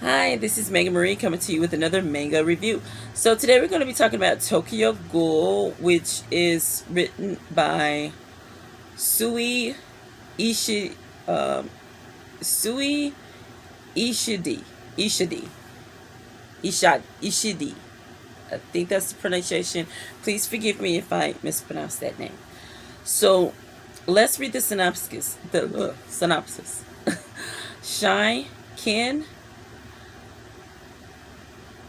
Hi, this is Mega Marie coming to you with another manga review. So today we're going to be talking about Tokyo Ghoul, which is written by Sui Ishi, um, Sui Ishidi, Ishidi, Ishidi. I think that's the pronunciation. Please forgive me if I mispronounce that name. So let's read the synopsis. The synopsis. Shai Ken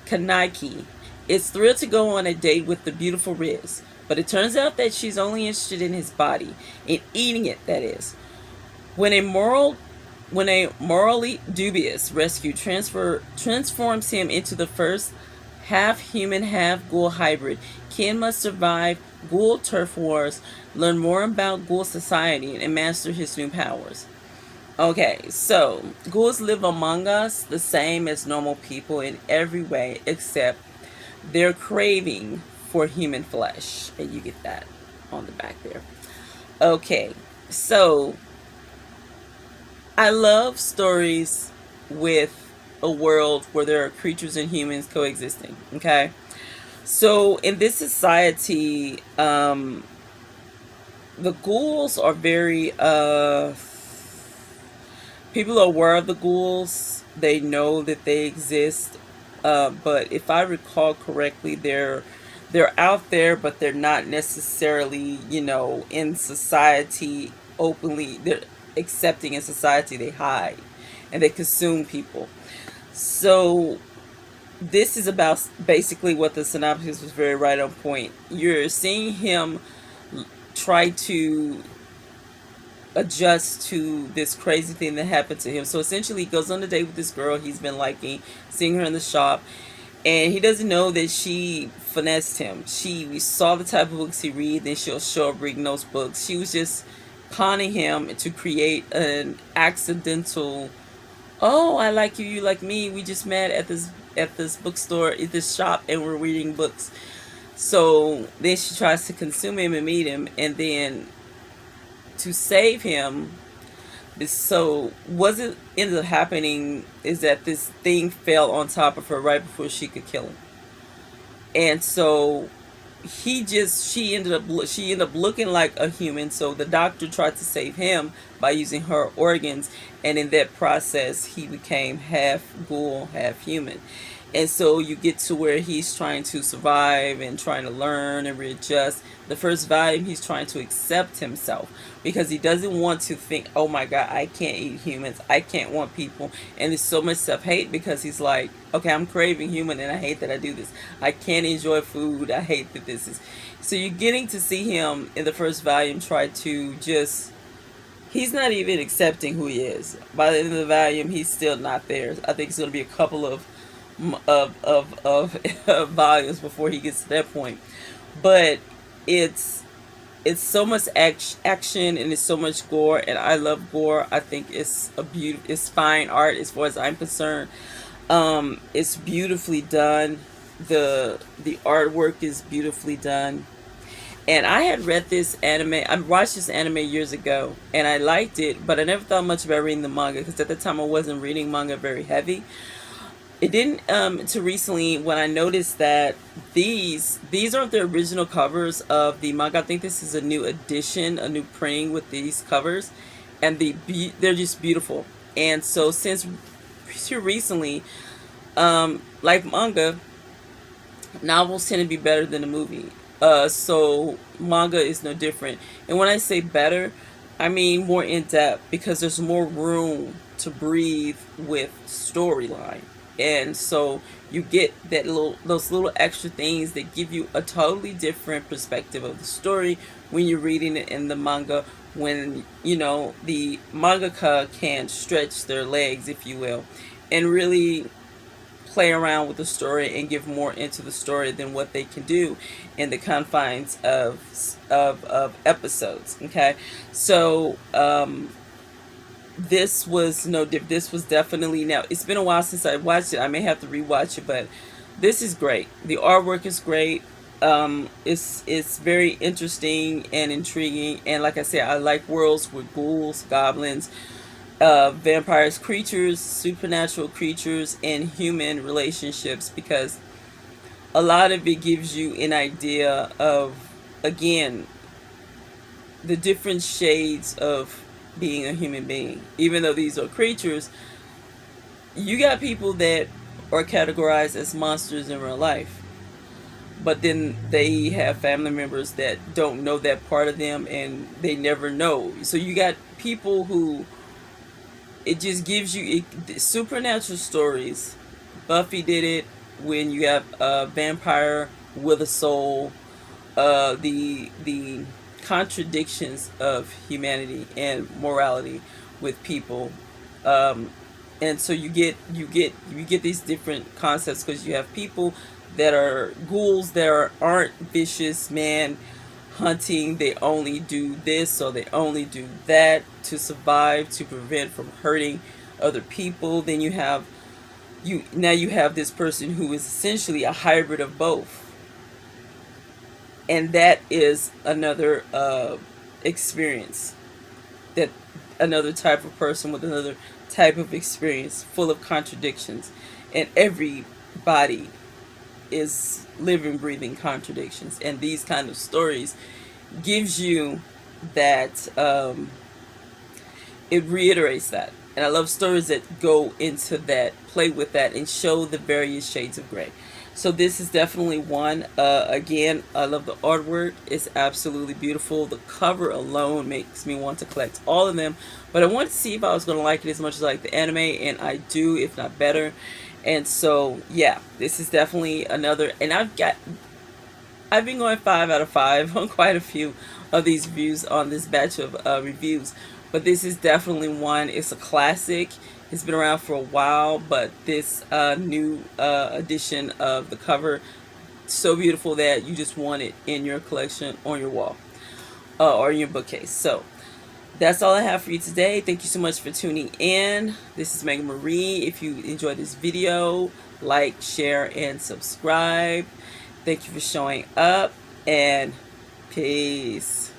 Kaneki is thrilled to go on a date with the beautiful Riz, but it turns out that she's only interested in his body, in eating it, that is. When a moral when a morally dubious rescue transforms him into the first half human, half ghoul hybrid, Ken must survive ghoul turf wars, learn more about ghoul society, and master his new powers. Okay, so ghouls live among us the same as normal people in every way except their craving for human flesh. And you get that on the back there. Okay, so I love stories with a world where there are creatures and humans coexisting. Okay, so in this society, the ghouls are very people are aware of the ghouls. They know that they exist. But if I recall correctly, they're out there, but they're not necessarily, in society openly. They're accepting in society. They hide and they consume people. So this is about basically what the synopsis was very right on point. You're seeing him try to adjust to this crazy thing that happened to him. So essentially, he goes on a date with this girl he's been liking, seeing her in the shop, and he doesn't know that she finessed him. She saw the type of books he read, then she'll show up reading those books. She was just conning him to create an accidental, oh, I like you, you like me. We just met at this bookstore, at this shop, and we're reading books. So then she tries to consume him and meet him, and then to save him. So what ended up happening is that this thing fell on top of her right before she could kill him, and so she ended up looking like a human. So the doctor tried to save him by using her organs, and in that process he became half ghoul, half human. And so you get to where he's trying to survive and trying to learn and readjust. The first volume, he's trying to accept himself because he doesn't want to think, oh my God, I can't eat humans. I can't want people. And there's so much self hate because he's like, okay, I'm craving human and I hate that I do this. I can't enjoy food. I hate that this is. So you're getting to see him in the first volume try to just. He's not even accepting who he is. By the end of the volume, he's still not there. I think it's going to be a couple of volumes before he gets to that point. But it's it's so much action and it's so much gore, and I love gore. I think it's fine art as far as I'm concerned. It's beautifully done. The artwork is beautifully done. And I had read this anime. I watched this anime years ago, and I liked it, but I never thought much about reading the manga because at the time I wasn't reading manga very heavy. It didn't to recently when I noticed that these aren't the original covers of the manga. I think this is a new edition, a new printing with these covers, and they're just beautiful. And so since recently, like manga, novels tend to be better than a movie. So manga is no different. And when I say better, I mean more in depth because there's more room to breathe with storyline. And so you get those little extra things that give you a totally different perspective of the story when you're reading it in the manga. When the mangaka can stretch their legs, if you will, and really play around with the story and give more into the story than what they can do in the confines of episodes. Okay, so this was no diff. This was definitely, now it's been a while since I watched it. I may have to rewatch it, but this is great. The artwork is great. It's very interesting and intriguing, and like I said, I like worlds with ghouls, goblins, vampires, creatures, supernatural creatures, and human relationships, because a lot of it gives you an idea of, again, the different shades of being a human being. Even though these are creatures, you got people that are categorized as monsters in real life, but then they have family members that don't know that part of them and they never know. So you got people who, it just gives you supernatural stories. Buffy did it. When you have a vampire with a soul, the contradictions of humanity and morality with people, um, and so you get these different concepts, because you have people that are ghouls that aren't vicious man hunting. They only do this or they only do that to survive, to prevent from hurting other people. Then you have this person who is essentially a hybrid of both, and that is another experience, that another type of person with another type of experience, full of contradictions, and everybody is living, breathing contradictions. And these kind of stories gives you that, it reiterates that. And I love stories that go into that, play with that, and show the various shades of gray. So this is definitely one. Again, I love the artwork. It's absolutely beautiful. The cover alone makes me want to collect all of them. But I wanted to see if I was going to like it as much as I like the anime, and I do, if not better. And so, yeah, this is definitely another. And I've been going 5 out of 5 on quite a few of these reviews, on this batch of reviews. But this is definitely one. It's a classic. It's been around for a while, but this new edition of the cover, so beautiful that you just want it in your collection, on your wall, or in your bookcase. So that's all I have for you today. Thank you so much for tuning in. This is Mega Marie. If you enjoyed this video, like, share, and subscribe. Thank you for showing up, and peace.